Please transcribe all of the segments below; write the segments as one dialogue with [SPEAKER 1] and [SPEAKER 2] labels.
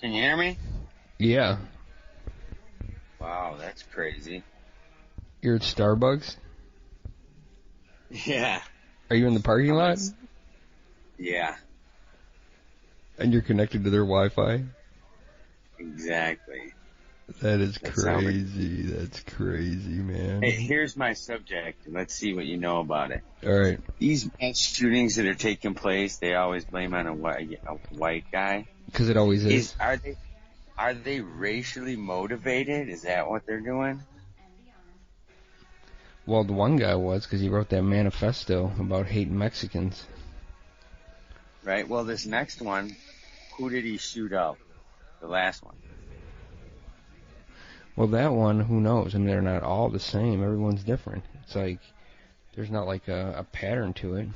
[SPEAKER 1] Can you hear me?
[SPEAKER 2] Yeah.
[SPEAKER 1] Wow, that's crazy.
[SPEAKER 2] You're at Starbucks?
[SPEAKER 1] Yeah.
[SPEAKER 2] Are you in the parking lot?
[SPEAKER 1] Yeah,
[SPEAKER 2] And you're connected to their Wi-Fi?
[SPEAKER 1] exactly.
[SPEAKER 2] That is
[SPEAKER 1] That's how we-
[SPEAKER 2] crazy. That's crazy, man.
[SPEAKER 1] Hey, here's my subject. Let's see what you know about it.
[SPEAKER 2] All right.
[SPEAKER 1] These mass shootings that are taking place, they always blame on a white guy.
[SPEAKER 2] Because it always is.
[SPEAKER 1] Are they racially motivated? Is that what they're doing?
[SPEAKER 2] Well, the one guy was, because he wrote that manifesto about hating Mexicans.
[SPEAKER 1] Right. Well, this next one, who did he shoot up? The last one.
[SPEAKER 2] Well, that one, who knows? I mean, they're not all the same. Everyone's different. It's like, there's not like a pattern to it.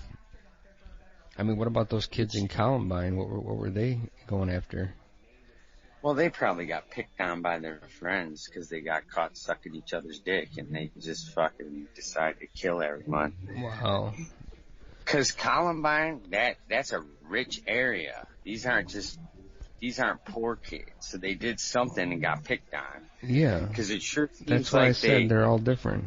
[SPEAKER 2] I mean, what about those kids in Columbine? What were they going after?
[SPEAKER 1] Well, they probably got picked on by their friends because they got caught sucking each other's dick, and they just fucking decided to kill everyone.
[SPEAKER 2] Wow.
[SPEAKER 1] Because Columbine, that's a rich area. These aren't poor kids. So they did something and got picked on.
[SPEAKER 2] Yeah.
[SPEAKER 1] Because it sure seems
[SPEAKER 2] That's why
[SPEAKER 1] like
[SPEAKER 2] I said they're all different.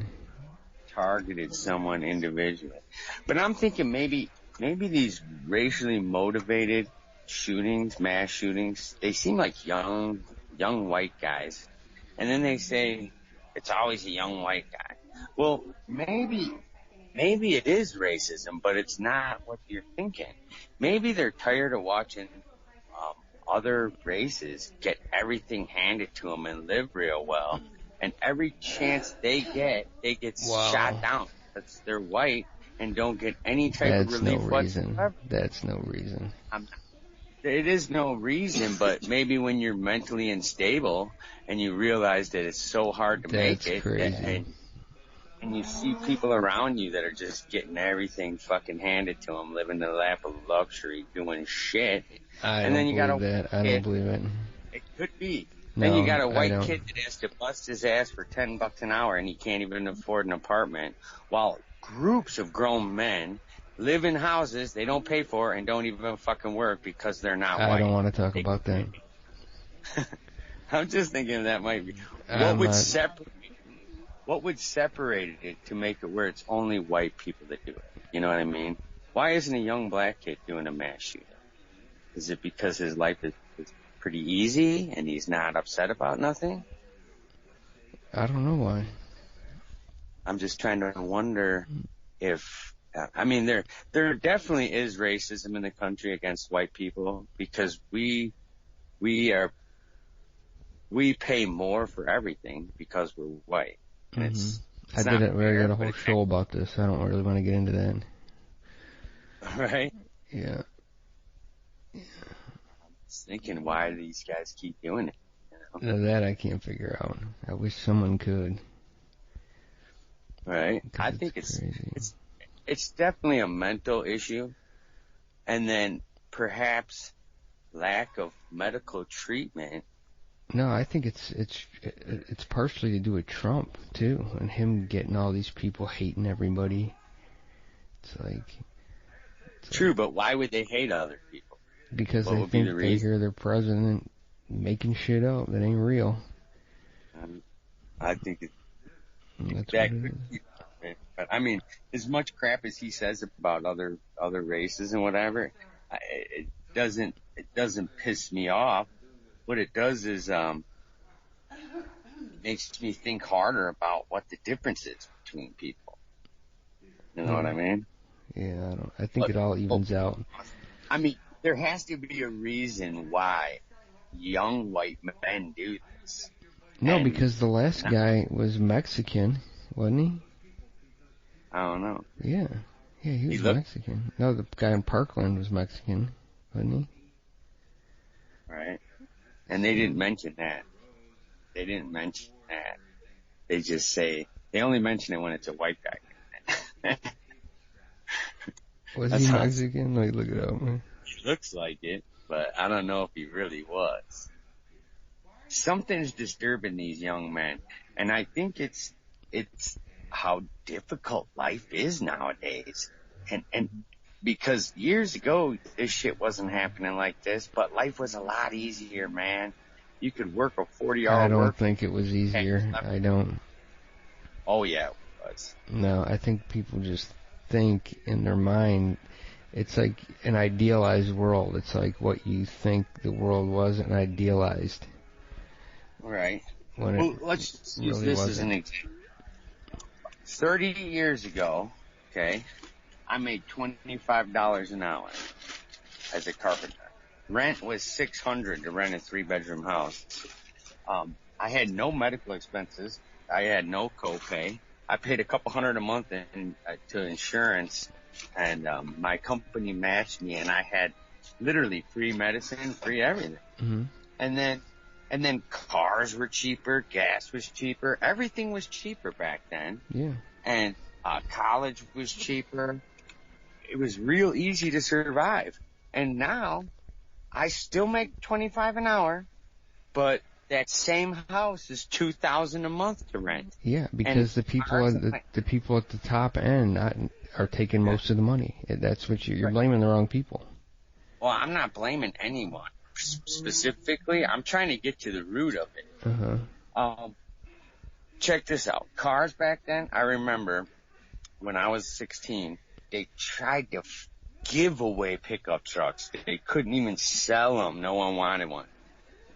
[SPEAKER 1] targeted someone individually. But I'm thinking maybe these racially motivated shootings, mass shootings, they seem like young white guys. And then they say it's always a young white guy. Well, maybe it is racism, but it's not what you're thinking. Maybe they're tired of watching other races get everything handed to them and live real well. And every chance they get shot down because they're white and don't get any type of relief whatsoever.
[SPEAKER 2] That's no reason.
[SPEAKER 1] It is no reason, but maybe when you're mentally unstable and you realize that it's so hard to make it,
[SPEAKER 2] crazy.
[SPEAKER 1] and you see people around you that are just getting everything fucking handed to them, living the lap of luxury, doing shit.
[SPEAKER 2] I don't believe it.
[SPEAKER 1] It could be.
[SPEAKER 2] No,
[SPEAKER 1] then you got a white kid that has to bust his ass for $10 an hour and he can't even afford an apartment, while groups of grown men live in houses they don't pay for and don't even fucking work because they're not white.
[SPEAKER 2] I don't want to talk about that.
[SPEAKER 1] I'm just thinking that might be. What would separate it to make it where it's only white people that do it? You know what I mean? Why isn't a young black kid doing a mass shooting? Is it because his life is pretty easy and he's not upset about nothing?
[SPEAKER 2] I don't know why.
[SPEAKER 1] I'm just trying to wonder if, I mean, there definitely is racism in the country against white people because we pay more for everything because we're white.
[SPEAKER 2] Mm-hmm. I did a whole show about this. I don't really want to get into that.
[SPEAKER 1] Right?
[SPEAKER 2] Yeah.
[SPEAKER 1] I'm just thinking, why do these guys keep doing it? You know?
[SPEAKER 2] Now that I can't figure out. I wish someone could.
[SPEAKER 1] Right? I think it's definitely a mental issue, and then perhaps lack of medical treatment.
[SPEAKER 2] No, I think it's partially to do with Trump too, and him getting all these people hating everybody. It's like
[SPEAKER 1] true, but why would they hate other people?
[SPEAKER 2] Because they think they hear their president making shit up that ain't real.
[SPEAKER 1] I think
[SPEAKER 2] That's
[SPEAKER 1] that
[SPEAKER 2] what
[SPEAKER 1] could be. But I mean, as much crap as he says about other races and whatever, it doesn't piss me off. What it does is makes me think harder about what the difference is between people. You know what I mean?
[SPEAKER 2] Yeah, I think it all evens out.
[SPEAKER 1] I mean, there has to be a reason why young white men do this.
[SPEAKER 2] No, because the last guy was Mexican, wasn't he?
[SPEAKER 1] I don't know.
[SPEAKER 2] Yeah, he was Mexican. No, the guy in Parkland was Mexican, wasn't he?
[SPEAKER 1] Right. And they didn't mention that. They just say, they only mention it when it's a white guy.
[SPEAKER 2] Was he Mexican? Let me look it up.
[SPEAKER 1] He looks like it, but I don't know if he really was. Something's disturbing these young men, and I think it's how difficult life is nowadays. And because years ago, this shit wasn't happening like this, but life was a lot easier, man. You could work a 40-hour
[SPEAKER 2] I don't
[SPEAKER 1] work.
[SPEAKER 2] think it was easier. I don't.
[SPEAKER 1] Oh, yeah, it was.
[SPEAKER 2] No, I think people just think in their mind, it's like an idealized world. It's like what you think the world was and idealized.
[SPEAKER 1] Right.
[SPEAKER 2] When
[SPEAKER 1] Well, let's use
[SPEAKER 2] really
[SPEAKER 1] this as
[SPEAKER 2] wasn't.
[SPEAKER 1] an example. 30 years ago, okay, I made $25 an hour as a carpenter. Rent was $600 to rent a 3-bedroom house. I had no medical expenses. I had no copay. I paid a couple $100 a month to insurance, and my company matched me, and I had literally free medicine, free everything.
[SPEAKER 2] Mm-hmm.
[SPEAKER 1] And then cars were cheaper, gas was cheaper, everything was cheaper back then.
[SPEAKER 2] Yeah.
[SPEAKER 1] And college was cheaper. It was real easy to survive. And now I still make $25 an hour, but that same house is $2,000 a month to rent.
[SPEAKER 2] Yeah, because the people at the top end are taking most of the money. That's what you're blaming the wrong people.
[SPEAKER 1] Well, I'm not blaming anyone specifically. I'm trying to get to the root of it.
[SPEAKER 2] Uh-huh.
[SPEAKER 1] Check this out. Cars back then, I remember when I was 16, they tried to give away pickup trucks. They couldn't even sell them. No one wanted one.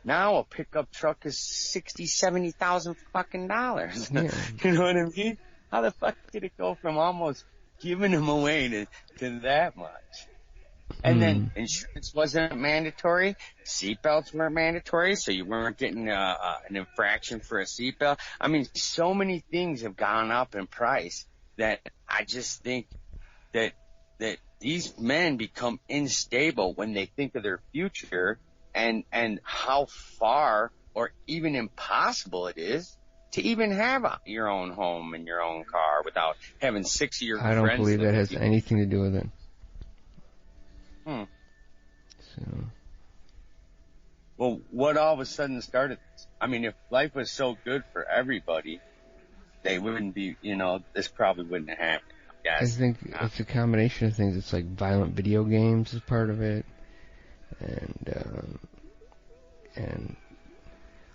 [SPEAKER 1] Now a pickup truck is $60,000-$70,000 fucking dollars.
[SPEAKER 2] Yeah.
[SPEAKER 1] You know what I mean? How the fuck did it go from almost giving them away to that much? And then insurance wasn't mandatory. Seatbelts weren't mandatory, so you weren't getting an infraction for a seatbelt. I mean, so many things have gone up in price that I just think that these men become unstable when they think of their future and how far or even impossible it is to even have your own home and your own car without having 6 of your friends.
[SPEAKER 2] I don't believe that has anything to do with it. So.
[SPEAKER 1] Well, what all of a sudden started this? I mean, if life was so good for everybody, they wouldn't be, this probably wouldn't have happened.
[SPEAKER 2] I think it's a combination of things. It's like violent video games is part of it, and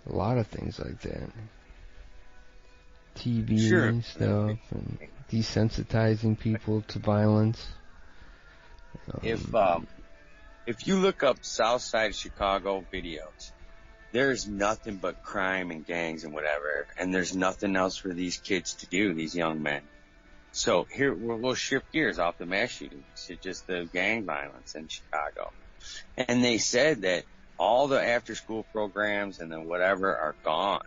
[SPEAKER 2] a lot of things like that. TV and stuff, and desensitizing people to violence.
[SPEAKER 1] If you look up South Side Chicago videos, there's nothing but crime and gangs and whatever, and there's nothing else for these kids to do, these young men. So here we'll shift gears off the mass shootings to just the gang violence in Chicago. And they said that all the after-school programs and then whatever are gone.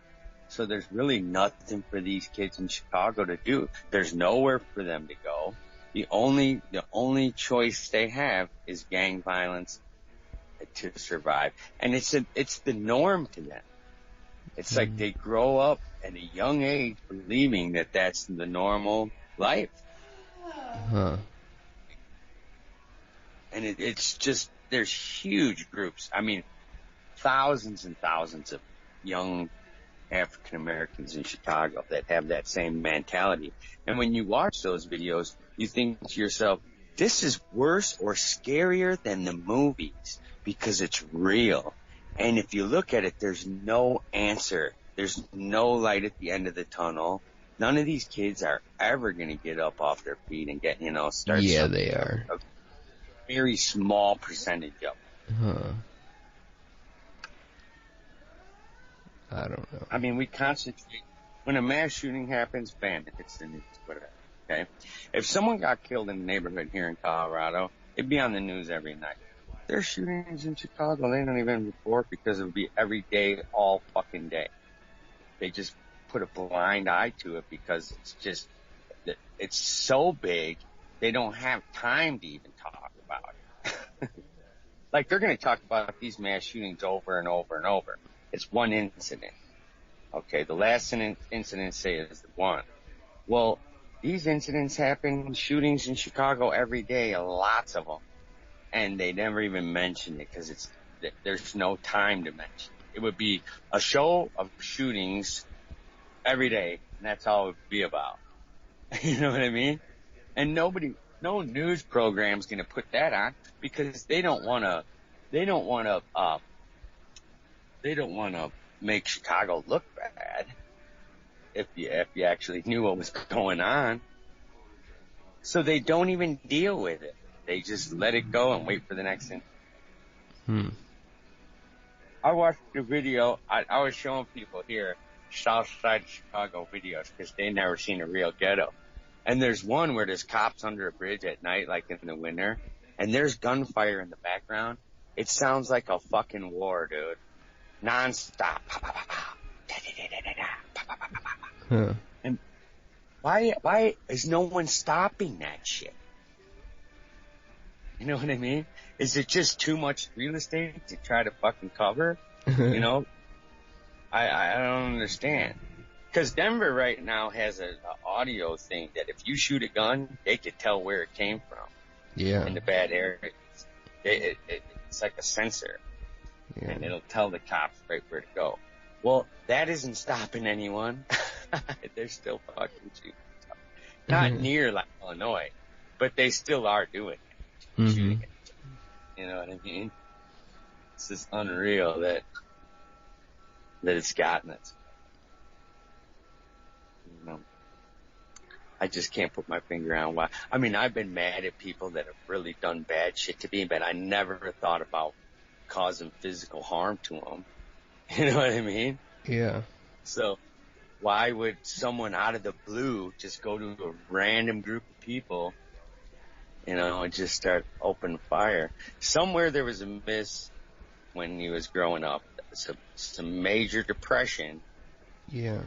[SPEAKER 1] So there's really nothing for these kids in Chicago to do. There's nowhere for them to go. The only choice they have is gang violence to survive. And it's the norm to them. It's like they grow up at a young age believing that that's the normal life.
[SPEAKER 2] Huh.
[SPEAKER 1] And it's just, there's huge groups. I mean, thousands and thousands of young African Americans in Chicago that have that same mentality. And when you watch those videos, you think to yourself, this is worse or scarier than the movies because it's real. And if you look at it, there's no answer. There's no light at the end of the tunnel. None of these kids are ever going to get up off their feet and get, start.
[SPEAKER 2] Yeah, they are.
[SPEAKER 1] A very small percentage of them.
[SPEAKER 2] Huh. I don't know.
[SPEAKER 1] I mean, we concentrate. When a mass shooting happens, bam, it's the news, whatever. Okay? If someone got killed in a neighborhood here in Colorado, it'd be on the news every night. There's shootings in Chicago, they don't even report because it would be every day, all fucking day. They just put a blind eye to it because it's so big, they don't have time to even talk about it. Like, they're going to talk about these mass shootings over and over and over. It's one incident. Okay, the last incident, say, is the one. Well, these incidents happen, shootings in Chicago every day, lots of them. And they never even mention it because there's no time to mention it. It would be a show of shootings every day, and that's all it would be about. You know what I mean? And nobody no news program's going to put that on because they don't want to make Chicago look bad if you actually knew what was going on. So they don't even deal with it. They just let it go and wait for the next thing. I watched the video. I was showing people here South Side Chicago videos because they never seen a real ghetto. And there's one where there's cops under a bridge at night, like in the winter, and there's gunfire in the background. It sounds like a fucking war, dude. Non-stop.
[SPEAKER 2] Huh.
[SPEAKER 1] And why is no one stopping that shit? You know what I mean? Is it just too much real estate to try to fucking cover? You know? I don't understand. Because Denver right now has an audio thing that if you shoot a gun, they could tell where it came from.
[SPEAKER 2] Yeah.
[SPEAKER 1] In the bad areas. It's like a sensor.
[SPEAKER 2] Yeah.
[SPEAKER 1] And it'll tell the cops right where to go. Well, that isn't stopping anyone. They're still fucking shooting stuff. Not near like Illinois, but they still are doing it. Shooting it. You know what I mean? It's just unreal that it's gotten us. You know, I just can't put my finger on why. I mean, I've been mad at people that have really done bad shit to me, but I never thought about causing physical harm to them. You know what I mean?
[SPEAKER 2] Yeah.
[SPEAKER 1] So why would someone out of the blue just go to a random group of people, you know, and just start open fire? Somewhere there was a miss when he was growing up. Some major depression.
[SPEAKER 2] Yeah.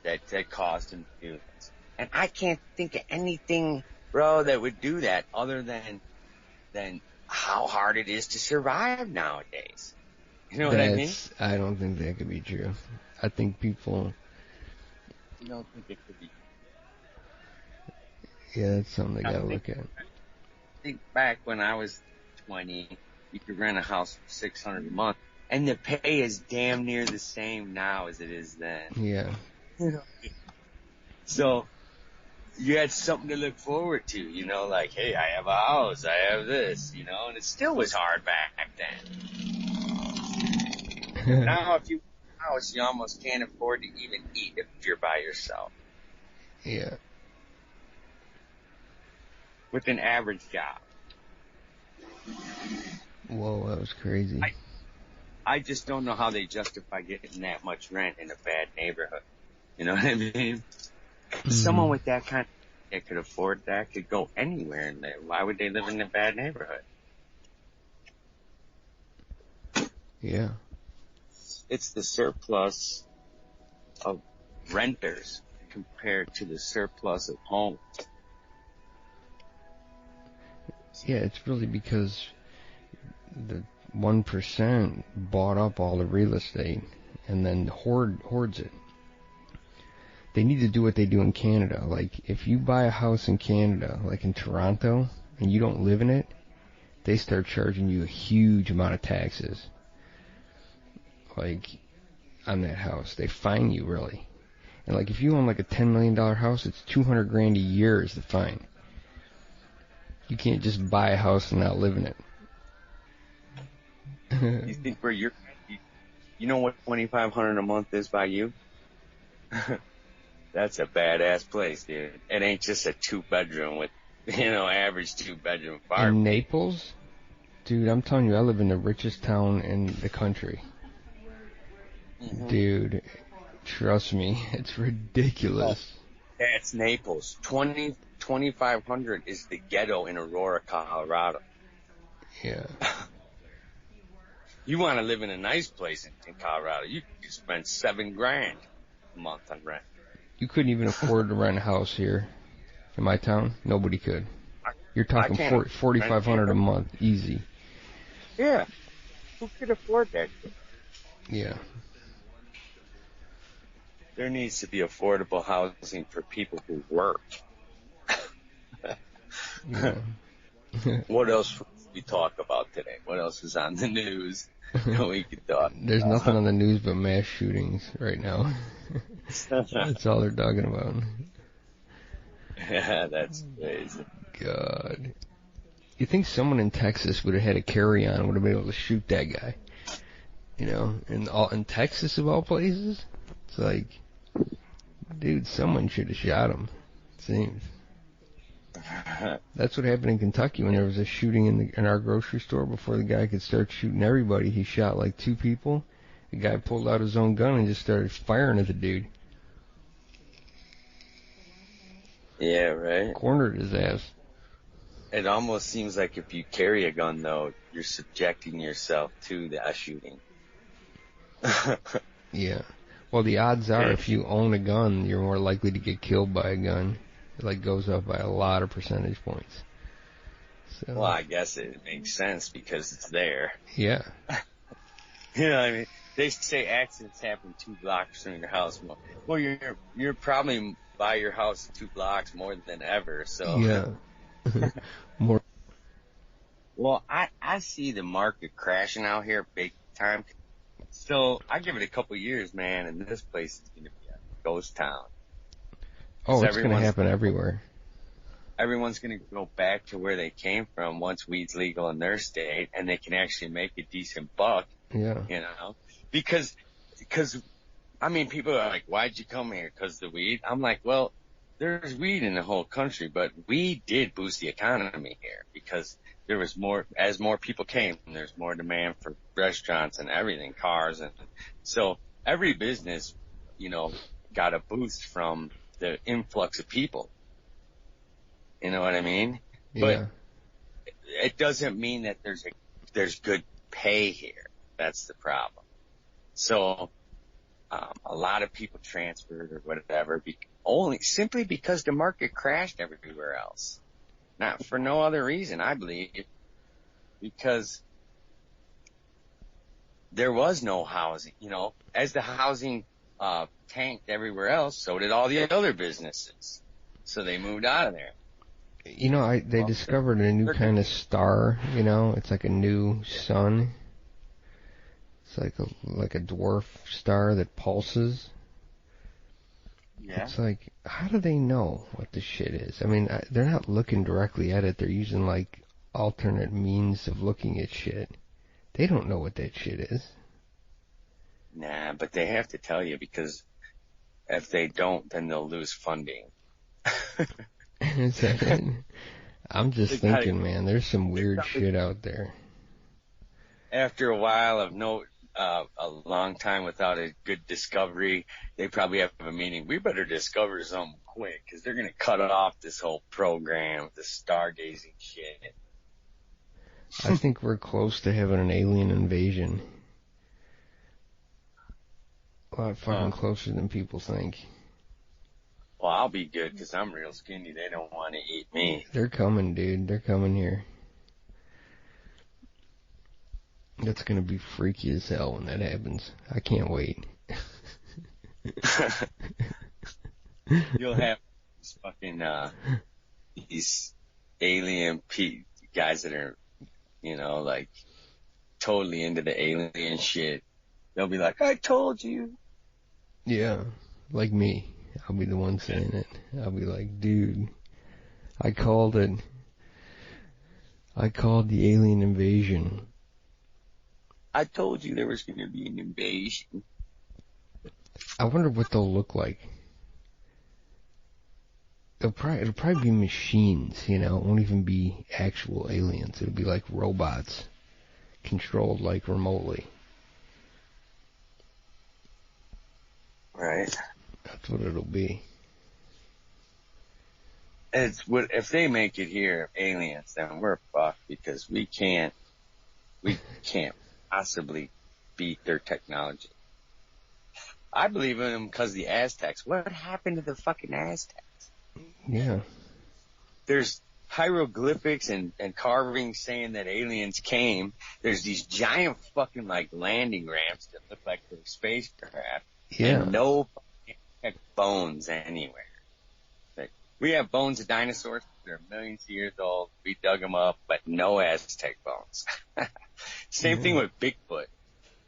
[SPEAKER 1] That caused him to do this. And I can't think of anything, bro, that would do that other than how hard it is to survive nowadays. You know what I mean?
[SPEAKER 2] I don't think that could be true. I think people...
[SPEAKER 1] You don't think it could be?
[SPEAKER 2] Yeah, that's something they gotta look at.
[SPEAKER 1] Think back when I was 20, you could rent a house for $600 a month, and the pay is damn near the same now as it is then.
[SPEAKER 2] Yeah.
[SPEAKER 1] So you had something to look forward to, you know, like, hey, I have a house, I have this, you know, and it still was hard back then. Now, if you have a house, you almost can't afford to even eat if you're by yourself.
[SPEAKER 2] Yeah.
[SPEAKER 1] With an average job.
[SPEAKER 2] Whoa, that was crazy.
[SPEAKER 1] I just don't know how they justify getting that much rent in a bad neighborhood. You know what I mean? Someone with that kind that could afford that could go anywhere in there. Why would they live in a bad neighborhood?
[SPEAKER 2] Yeah.
[SPEAKER 1] It's the surplus of renters compared to the surplus of homes.
[SPEAKER 2] Yeah, it's really because the 1% bought up all the real estate and then hoards it. They need to do what they do in Canada. Like, if you buy a house in Canada, like in Toronto, and you don't live in it, they start charging you a huge amount of taxes. Like, on that house. They fine you, really. And like, if you own like a $10 million house, it's $200,000 a year is the fine. You can't just buy a house and not live in it.
[SPEAKER 1] You think where you know what $2,500 a month is by you? That's a badass place, dude. It ain't just a 2-bedroom with, you know, average 2-bedroom fireplace.
[SPEAKER 2] In Naples? Dude, I'm telling you, I live in the richest town in the country. Mm-hmm. Dude, trust me, it's ridiculous.
[SPEAKER 1] That's Naples. $2,500 is the ghetto in Aurora, Colorado.
[SPEAKER 2] Yeah.
[SPEAKER 1] You want to live in a nice place in Colorado, you could spend $7,000 a month on rent.
[SPEAKER 2] You couldn't even afford to rent a house here in my town. Nobody could. You're talking $4,500 a month, easy.
[SPEAKER 1] Yeah. Who could afford that?
[SPEAKER 2] Yeah.
[SPEAKER 1] There needs to be affordable housing for people who work.
[SPEAKER 2] Yeah.
[SPEAKER 1] What else would we talk about today? What else is on the news that we could talk about?
[SPEAKER 2] There's nothing on the news but mass shootings right now. That's all they're talking about.
[SPEAKER 1] Yeah, that's crazy.
[SPEAKER 2] God. You think someone in Texas would have had a carry-on, would have been able to shoot that guy? You know, in Texas of all places? It's like, dude, someone should have shot him. It seems. That's what happened in Kentucky when there was a shooting in our grocery store. Before the guy could start shooting everybody, he shot like 2 people. The guy pulled out his own gun and just started firing at the dude.
[SPEAKER 1] Yeah, right.
[SPEAKER 2] Cornered his ass.
[SPEAKER 1] It almost seems like if you carry a gun, though, you're subjecting yourself to that shooting.
[SPEAKER 2] Yeah. Well, the odds are if you own a gun, you're more likely to get killed by a gun. It like goes up by a lot of percentage points. So,
[SPEAKER 1] well, I guess it makes sense because it's there.
[SPEAKER 2] Yeah.
[SPEAKER 1] You know what I mean? They say accidents happen 2 blocks from your house. Well, you're probably by your house 2 blocks more than ever, so.
[SPEAKER 2] Yeah. More.
[SPEAKER 1] Well, I see the market crashing out here big time. So I give it a couple years, man, and this place is going to be a ghost town.
[SPEAKER 2] Oh, it's going to happen everywhere.
[SPEAKER 1] Everyone's going to go back to where they came from once weed's legal in their state, and they can actually make a decent buck.
[SPEAKER 2] Yeah.
[SPEAKER 1] You know, because I mean, people are like, "Why'd you come here? 'Cause the weed?" I'm like, well, there's weed in the whole country, but weed did boost the economy here because there was more, as more people came, there's more demand for restaurants and everything, cars. And so every business, you know, got a boost from the influx of people. You know what I mean?
[SPEAKER 2] Yeah.
[SPEAKER 1] But it doesn't mean that there's good pay here. That's the problem. So, a lot of people transferred or whatever, simply because the market crashed everywhere else. Not for no other reason, I believe, because there was no housing. You know, as the housing tanked everywhere else, so did all the other businesses. So they moved out of there.
[SPEAKER 2] You know, they discovered a new kind of star. You know, it's like a new sun. It's like a dwarf star that pulses.
[SPEAKER 1] Yeah.
[SPEAKER 2] It's like, how do they know what the shit is? I mean, they're not looking directly at it. They're using like alternate means of looking at shit. They don't know what that shit is.
[SPEAKER 1] Nah, but they have to tell you because if they don't, then they'll lose funding.
[SPEAKER 2] Is that it? I'm just thinking, man, there's some weird shit out there.
[SPEAKER 1] After a while of a long time without a good discovery, they probably have a meeting. We better discover something quick because they're going to cut off this whole program, the stargazing shit.
[SPEAKER 2] I think we're close to having an alien invasion. A lot fucking closer than people think.
[SPEAKER 1] Well, I'll be good because I'm real skinny. They don't want to eat me.
[SPEAKER 2] They're coming, dude. They're coming here. That's gonna be freaky as hell when that happens. I can't wait.
[SPEAKER 1] You'll have these fucking these alien guys that are, you know, like totally into the alien shit. They'll be like, "I told you."
[SPEAKER 2] Yeah, like me. I'll be the one saying it. I'll be like, dude, I called it. I called the alien invasion.
[SPEAKER 1] I told you there was going to be an invasion.
[SPEAKER 2] I wonder what they'll look like. It'll probably be machines, you know. It won't even be actual aliens. It'll be like robots controlled like remotely.
[SPEAKER 1] Right.
[SPEAKER 2] That's what it'll be.
[SPEAKER 1] If they make it here, aliens, then we're fucked because we can't possibly beat their technology. I believe in them because the Aztecs. What happened to the fucking Aztecs?
[SPEAKER 2] Yeah.
[SPEAKER 1] There's hieroglyphics and carvings saying that aliens came. There's these giant fucking like landing ramps that look like they're spacecraft.
[SPEAKER 2] Yeah.
[SPEAKER 1] And no bones anywhere. Like, we have bones of dinosaurs. They're millions of years old. We dug them up, but no Aztec bones. Same thing with Bigfoot.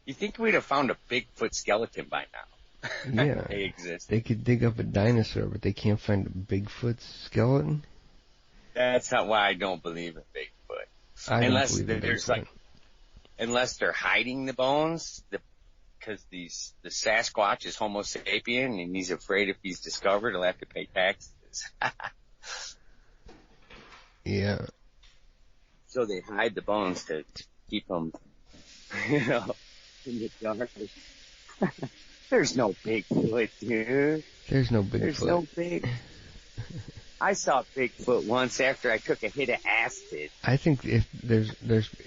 [SPEAKER 1] You think we'd have found a Bigfoot skeleton by now?
[SPEAKER 2] Yeah.
[SPEAKER 1] They exist.
[SPEAKER 2] They could dig up a dinosaur, but they can't find a Bigfoot skeleton?
[SPEAKER 1] That's not why I don't believe in Bigfoot.
[SPEAKER 2] I don't
[SPEAKER 1] Unless
[SPEAKER 2] believe in
[SPEAKER 1] there's
[SPEAKER 2] Bigfoot.
[SPEAKER 1] like, unless they're hiding the bones, because the Sasquatch is Homo sapien and he's afraid if he's discovered he'll have to pay taxes.
[SPEAKER 2] Yeah.
[SPEAKER 1] So they hide the bones to keep them, in the dark. There's no Bigfoot, dude.
[SPEAKER 2] There's no Bigfoot.
[SPEAKER 1] There's no big. I saw Bigfoot once after I took a hit of acid.
[SPEAKER 2] I think if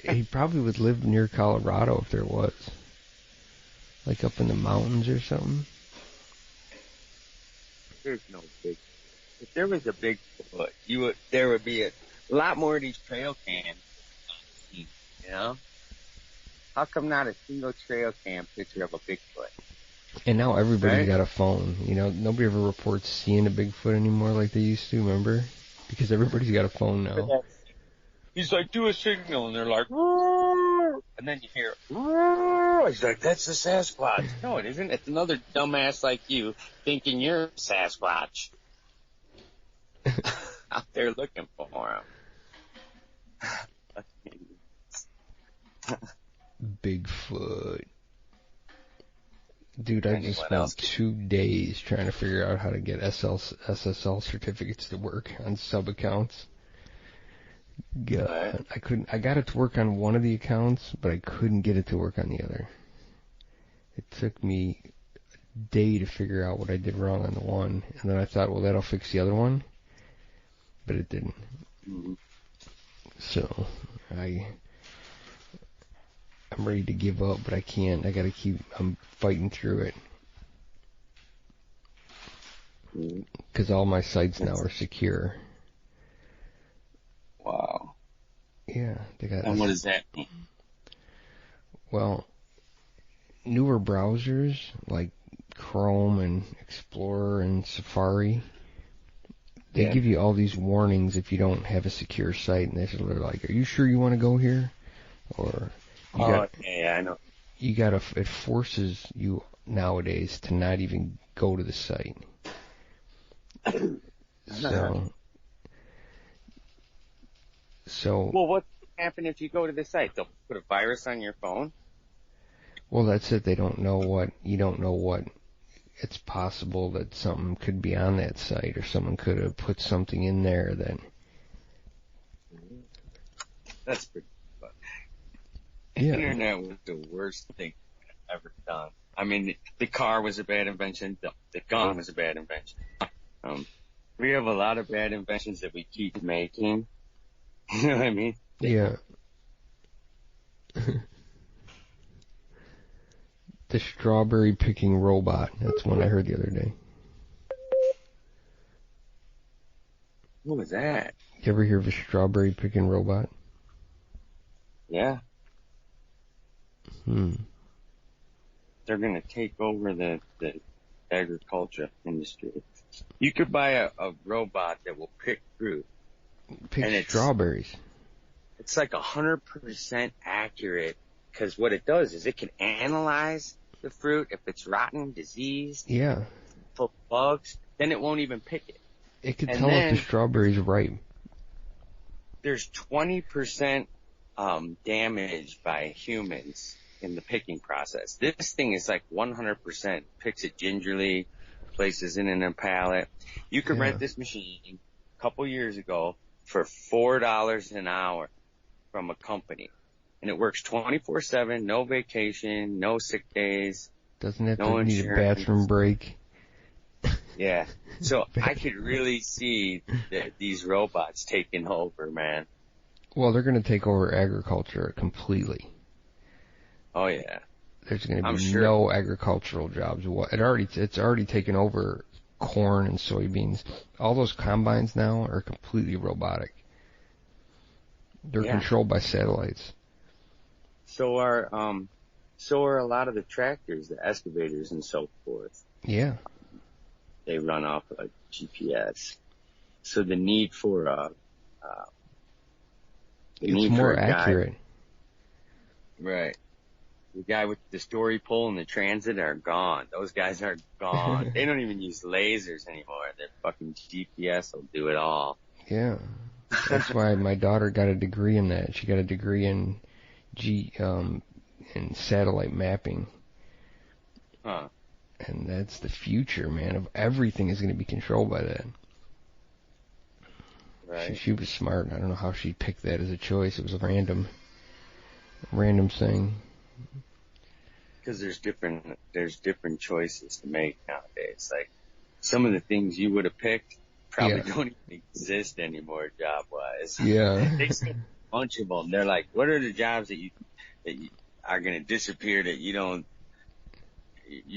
[SPEAKER 2] he probably would live near Colorado if there was. Like up in the mountains or something.
[SPEAKER 1] There's no Bigfoot. If there was a Bigfoot, there would be a lot more of these trail cams. You know? How come not a single trail cam picture of a Bigfoot?
[SPEAKER 2] And now everybody's
[SPEAKER 1] Right?
[SPEAKER 2] got a phone. Nobody ever reports seeing a Bigfoot anymore like they used to, remember? Because everybody's got a phone now.
[SPEAKER 1] He's like, do a signal, and they're like, "Roar," and then you hear, "Roar." He's like, that's the Sasquatch. No, it isn't. It's another dumbass like you thinking you're Sasquatch. Out there looking for him.
[SPEAKER 2] Bigfoot. Dude, I just
[SPEAKER 1] Anyone else
[SPEAKER 2] spent 2 days trying to figure out how to get SSL certificates to work on sub accounts. God, I got it to work on one of the accounts, but I couldn't get it to work on the other. It took me a day to figure out what I did wrong on the one, and then I thought, well, that'll fix the other one, but it didn't.
[SPEAKER 1] Mm-hmm.
[SPEAKER 2] So, I'm ready to give up, but I can't. I'm fighting through it. Because all my sites now are secure.
[SPEAKER 1] Wow.
[SPEAKER 2] Yeah, they got.
[SPEAKER 1] And what does that mean?
[SPEAKER 2] Well, newer browsers like Chrome and Explorer and Safari, they give you all these warnings if you don't have a secure site, and they're like, "Are you sure you want to go here?" Or
[SPEAKER 1] yeah, I know.
[SPEAKER 2] It forces you nowadays to not even go to the site. So.
[SPEAKER 1] Well, what happens if you go to the site? They'll put a virus on your phone?
[SPEAKER 2] Well, that's it. You don't know what. It's possible that something could be on that site, or someone could have put something in there that.
[SPEAKER 1] That's pretty fun.
[SPEAKER 2] Yeah.
[SPEAKER 1] The internet was the worst thing I've ever done. I mean, the car was a bad invention. The gun was a bad invention. We have a lot of bad inventions that we keep making. You know what I mean?
[SPEAKER 2] Yeah. The strawberry picking robot. That's one I heard the other day.
[SPEAKER 1] What was that?
[SPEAKER 2] You ever hear of a strawberry picking robot?
[SPEAKER 1] Yeah.
[SPEAKER 2] Hmm.
[SPEAKER 1] They're going to take over the agriculture industry. You could buy a robot that will pick fruit.
[SPEAKER 2] Pick strawberries.
[SPEAKER 1] It's like 100% accurate, because what it does is it can analyze the fruit. If it's rotten, diseased, full of bugs, then it won't even pick it.
[SPEAKER 2] It can tell if the strawberry's ripe.
[SPEAKER 1] There's 20% damage by humans in the picking process. This thing is like 100%, picks it gingerly, places it in a pallet. You could rent this machine a couple years ago for $4 an hour from a company. And it works 24/7, no vacation, no sick days.
[SPEAKER 2] Doesn't have to need a bathroom break.
[SPEAKER 1] Yeah. So I could really see these robots taking over, man.
[SPEAKER 2] Well, they're going to take over agriculture completely.
[SPEAKER 1] Oh, yeah.
[SPEAKER 2] There's going to be no agricultural jobs. It's already taken over corn and soybeans. All those combines now are completely robotic. They're controlled by satellites.
[SPEAKER 1] So are a lot of the tractors, the excavators, and so forth.
[SPEAKER 2] Yeah.
[SPEAKER 1] They run off a GPS. So the need for
[SPEAKER 2] it's more accurate.
[SPEAKER 1] Right. The guy with the story pole and the transit are gone. Those guys are gone. They don't even use lasers anymore. Their fucking GPS will do it all.
[SPEAKER 2] Yeah. That's why my daughter got a degree in that. She got a degree in in satellite mapping.
[SPEAKER 1] Huh.
[SPEAKER 2] And that's the future, man. Of everything is going to be controlled by that.
[SPEAKER 1] Right.
[SPEAKER 2] She was smart. I don't know how she picked that as a choice. It was a random thing.
[SPEAKER 1] Because there's different choices to make nowadays. Like some of the things you would have picked probably don't even exist anymore, job wise.
[SPEAKER 2] Yeah.
[SPEAKER 1] They see a bunch of them. They're like, what are the jobs that you are going to disappear that you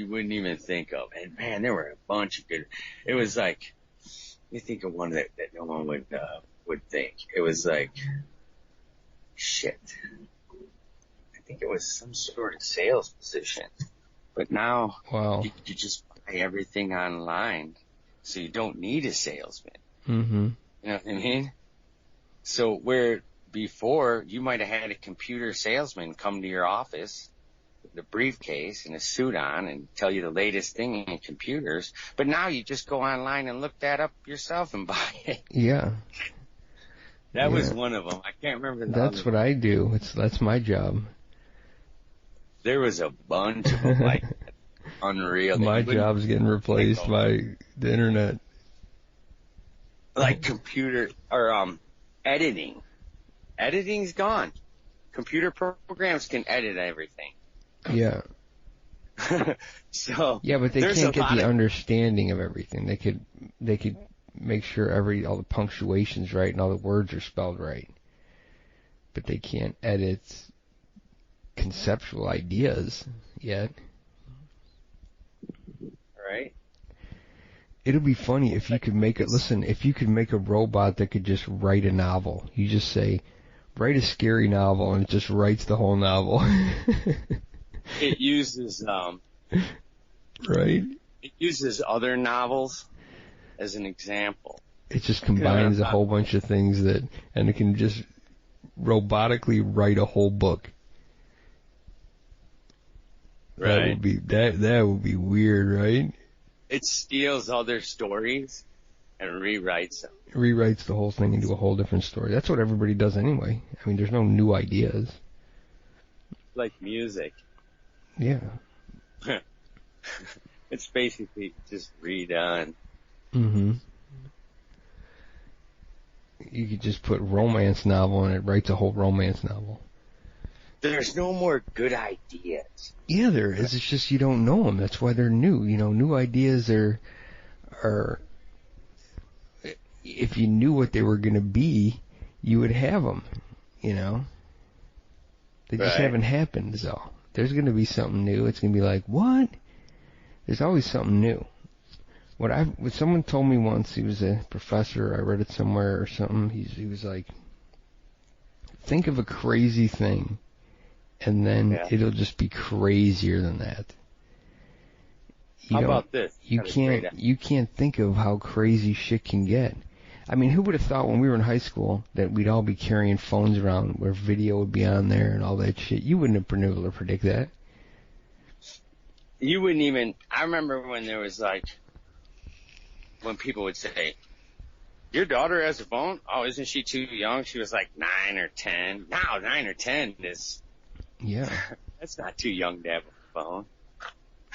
[SPEAKER 1] wouldn't even think of? And man, there were a bunch of good. It was like, you think of one that no one would think. It was like, shit. I think it was some sort of sales position. But now,
[SPEAKER 2] wow,
[SPEAKER 1] you just buy everything online, so you don't need a salesman.
[SPEAKER 2] Mm-hmm.
[SPEAKER 1] You know what I mean? So where before you might have had a computer salesman come to your office with a briefcase and a suit on and tell you the latest thing in computers, but now you just go online and look that up yourself and buy it.
[SPEAKER 2] Yeah.
[SPEAKER 1] That was one of them. I can't remember the
[SPEAKER 2] That's
[SPEAKER 1] other
[SPEAKER 2] what I do. That's my job.
[SPEAKER 1] There was a bunch of them, like unreal.
[SPEAKER 2] My job's getting replaced by the internet.
[SPEAKER 1] Like computer or editing. Editing's gone. Computer programs can edit everything.
[SPEAKER 2] Yeah.
[SPEAKER 1] So
[SPEAKER 2] yeah, but they can't get the understanding of everything. They could make sure all the punctuation's right and all the words are spelled right. But they can't edit conceptual ideas yet.
[SPEAKER 1] Right.
[SPEAKER 2] It'll be funny if you could make it. Listen, if you could make a robot that could just write a novel, you just say, write a scary novel, and it just writes the whole novel.
[SPEAKER 1] It uses
[SPEAKER 2] right.
[SPEAKER 1] It uses other novels as an example.
[SPEAKER 2] It just combines a whole bunch of things and it can just robotically write a whole book.
[SPEAKER 1] Right.
[SPEAKER 2] That would be weird, right?
[SPEAKER 1] It steals other stories and rewrites them.
[SPEAKER 2] Rewrites the whole thing into a whole different story. That's what everybody does anyway. I mean, there's no new ideas.
[SPEAKER 1] Like music.
[SPEAKER 2] Yeah.
[SPEAKER 1] It's basically just redone.
[SPEAKER 2] Mm-hmm. You could just put romance novel and it writes a whole romance novel.
[SPEAKER 1] There's no more good ideas.
[SPEAKER 2] Yeah, there is. It's just you don't know them. That's why they're new. You know, new ideas are if you knew what they were going to be, you would have them, you know. They just haven't happened, so there's going to be something new. It's going to be like, what? There's always something new. What someone told me once, he was a professor, I read it somewhere or something, he was like, think of a crazy thing, and then it'll just be crazier than that.
[SPEAKER 1] How about this?
[SPEAKER 2] You can't think of how crazy shit can get. I mean, who would have thought when we were in high school that we'd all be carrying phones around where video would be on there and all that shit? You wouldn't have been able to predict that.
[SPEAKER 1] You wouldn't even, I remember when there was like, when people would say, your daughter has a phone? Oh, isn't she too young? She was like 9 or 10. Now 9 or 10 is, that's not too young to have a phone.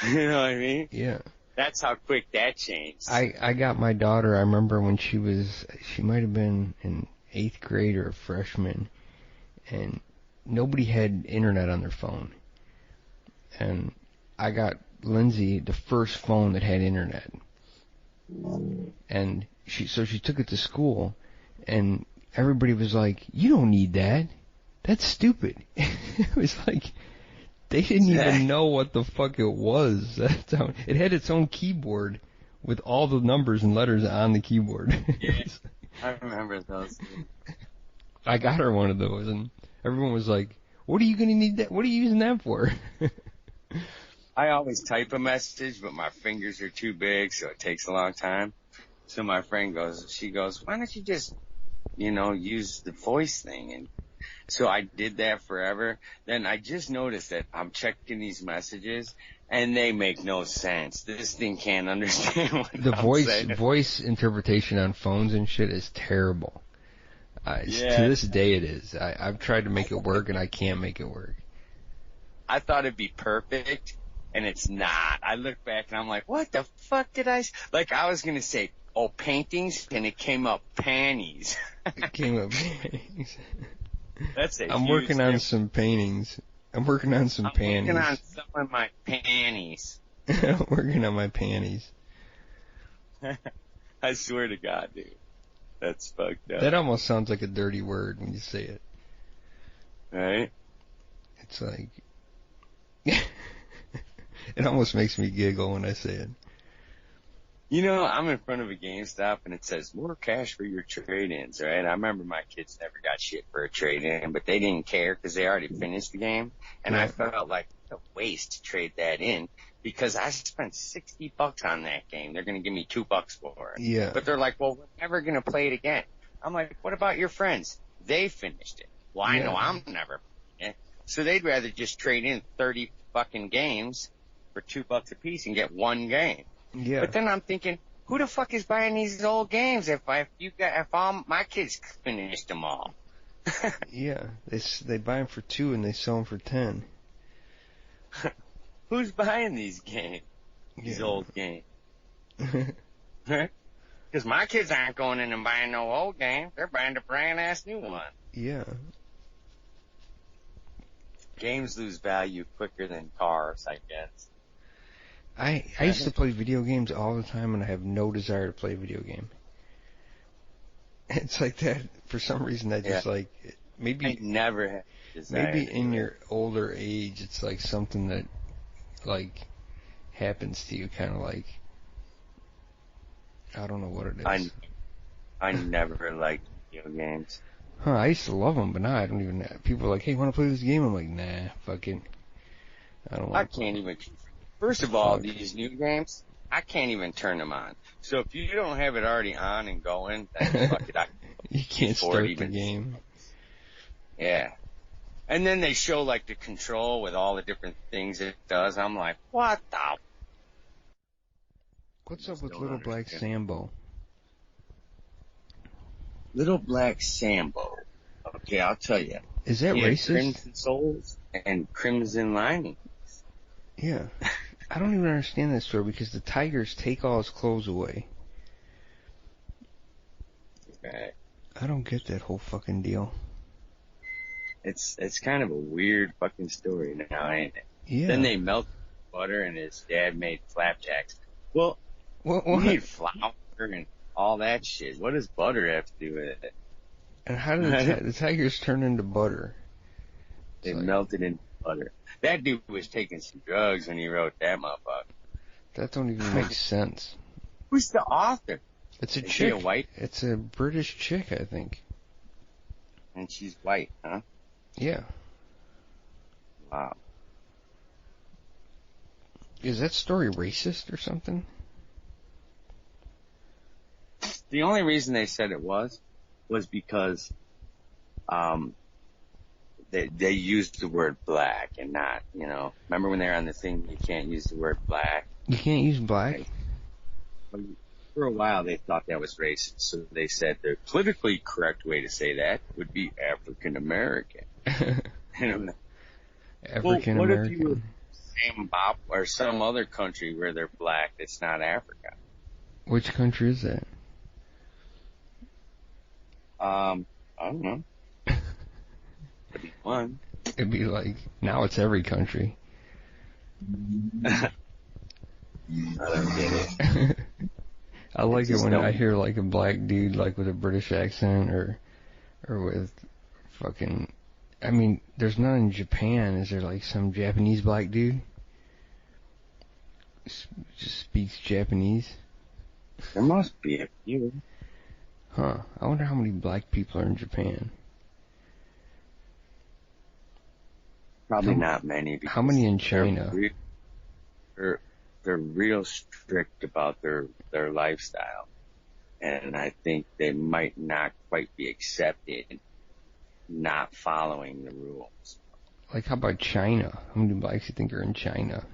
[SPEAKER 1] You know what I mean?
[SPEAKER 2] Yeah.
[SPEAKER 1] That's how quick that changed.
[SPEAKER 2] I got my daughter, I remember when she might have been in 8th grade or a freshman, and nobody had internet on their phone. And I got Lindsay the first phone that had internet. And she took it to school, and everybody was like, you don't need that. That's stupid. It was like, they didn't even know what the fuck it was. It had its own keyboard with all the numbers and letters on the keyboard.
[SPEAKER 1] Yeah, I remember those.
[SPEAKER 2] I got her one of those, and everyone was like, what are you going to need that? What are you using that for?
[SPEAKER 1] I always type a message, but my fingers are too big, so it takes a long time. So my friend she goes, why don't you just, use the voice thing? And so I did that forever. Then I just noticed that I'm checking these messages, and they make no sense. This thing can't understand what
[SPEAKER 2] the
[SPEAKER 1] I'm saying.
[SPEAKER 2] voice interpretation on phones and shit is terrible. To this day it is. I've tried to make it work and I can't make it work.
[SPEAKER 1] I thought it'd be perfect, and it's not. I look back and I'm like, what the fuck did I? Like I was gonna say, paintings, and it came up panties.
[SPEAKER 2] It came up panties.
[SPEAKER 1] That's a
[SPEAKER 2] I'm
[SPEAKER 1] huge
[SPEAKER 2] working on
[SPEAKER 1] difference.
[SPEAKER 2] some paintings. I'm working on some panties.
[SPEAKER 1] I'm working on some of my panties.
[SPEAKER 2] I'm working on my panties.
[SPEAKER 1] I swear to God, dude. That's fucked up.
[SPEAKER 2] That almost sounds like a dirty word when you say it.
[SPEAKER 1] Right?
[SPEAKER 2] It's like... It almost makes me giggle when I say it.
[SPEAKER 1] You know, I'm in front of a GameStop and it says more cash for your trade-ins, right? I remember my kids never got shit for a trade-in, but they didn't care because they already finished the game. And I felt like a waste to trade that in because I spent $60 on that game. They're going to give me $2 for it.
[SPEAKER 2] Yeah.
[SPEAKER 1] But they're like, well, we're never going to play it again. I'm like, what about your friends? They finished it. Well, I know I'm never playing it. So they'd rather just trade in 30 fucking games for $2 a piece and get one game.
[SPEAKER 2] Yeah.
[SPEAKER 1] But then I'm thinking, who the fuck is buying these old games if all my kids finished them all?
[SPEAKER 2] Yeah, they buy them for 2 and they sell them for 10.
[SPEAKER 1] Who's buying these games? These old games? Because my kids aren't going in and buying no old game. They're buying a brand ass new one.
[SPEAKER 2] Yeah.
[SPEAKER 1] Games lose value quicker than cars, I guess.
[SPEAKER 2] I used to play video games all the time, and I have no desire to play a video game. It's like that. For some reason, I just like maybe.
[SPEAKER 1] I never had desire.
[SPEAKER 2] Maybe in your older age, it's like something that like happens to you, kind of like I don't know what it is.
[SPEAKER 1] I never liked video games.
[SPEAKER 2] Huh? I used to love them, but now I don't even. People are like, "Hey, want to play this game?" I'm like, "Nah, fuck it. I don't want."
[SPEAKER 1] I can't even. First of all, these new games, I can't even turn them on. So if you don't have it already on and going, then fuck it.
[SPEAKER 2] You can't start the game.
[SPEAKER 1] Yeah. And then they show like the control with all the different things it does. I'm like, what the?
[SPEAKER 2] What's up with Little Black Sambo?
[SPEAKER 1] Little Black Sambo. Okay, I'll tell you.
[SPEAKER 2] Is that racist?
[SPEAKER 1] Crimson soles and crimson lining.
[SPEAKER 2] Yeah. I don't even understand that story because the tigers take all his clothes away.
[SPEAKER 1] Right.
[SPEAKER 2] I don't get that whole fucking deal.
[SPEAKER 1] It's kind of a weird fucking story now, ain't it?
[SPEAKER 2] Yeah.
[SPEAKER 1] Then they melted butter and his dad made flapjacks. Well,
[SPEAKER 2] what?
[SPEAKER 1] He made flour and all that shit. What does butter have to do with it?
[SPEAKER 2] And how did the tigers turn into butter?
[SPEAKER 1] They melted into butter. That dude was taking some drugs when he wrote that motherfucker.
[SPEAKER 2] That don't even make sense.
[SPEAKER 1] Who's the author?
[SPEAKER 2] It's a
[SPEAKER 1] Is
[SPEAKER 2] chick.
[SPEAKER 1] she a white?
[SPEAKER 2] It's a British chick, I think.
[SPEAKER 1] And she's white, huh?
[SPEAKER 2] Yeah.
[SPEAKER 1] Wow.
[SPEAKER 2] Is that story racist or something?
[SPEAKER 1] The only reason they said it was because they used the word black and not, remember when they were on the thing, you can't use the word black?
[SPEAKER 2] You can't use black?
[SPEAKER 1] Right? For a while they thought that was racist, so they said the politically correct way to say that would be African American.
[SPEAKER 2] African American.
[SPEAKER 1] Well, what if you were Zimbabwe or some other country where they're black that's not Africa?
[SPEAKER 2] Which country is that?
[SPEAKER 1] I don't know. Could be one.
[SPEAKER 2] It'd be like, now it's every country.
[SPEAKER 1] I don't get it.
[SPEAKER 2] I like it when I hear like a black dude like with a British accent or with fucking, I mean, there's none in Japan. Is there like some Japanese black dude? Just speaks Japanese?
[SPEAKER 1] There must be a few.
[SPEAKER 2] Huh. I wonder how many black people are in Japan.
[SPEAKER 1] Probably not many.
[SPEAKER 2] How many in China?
[SPEAKER 1] They're real strict about their lifestyle. And I think they might not quite be accepted not following the rules.
[SPEAKER 2] Like, how about China? How many blacks do you think are in China?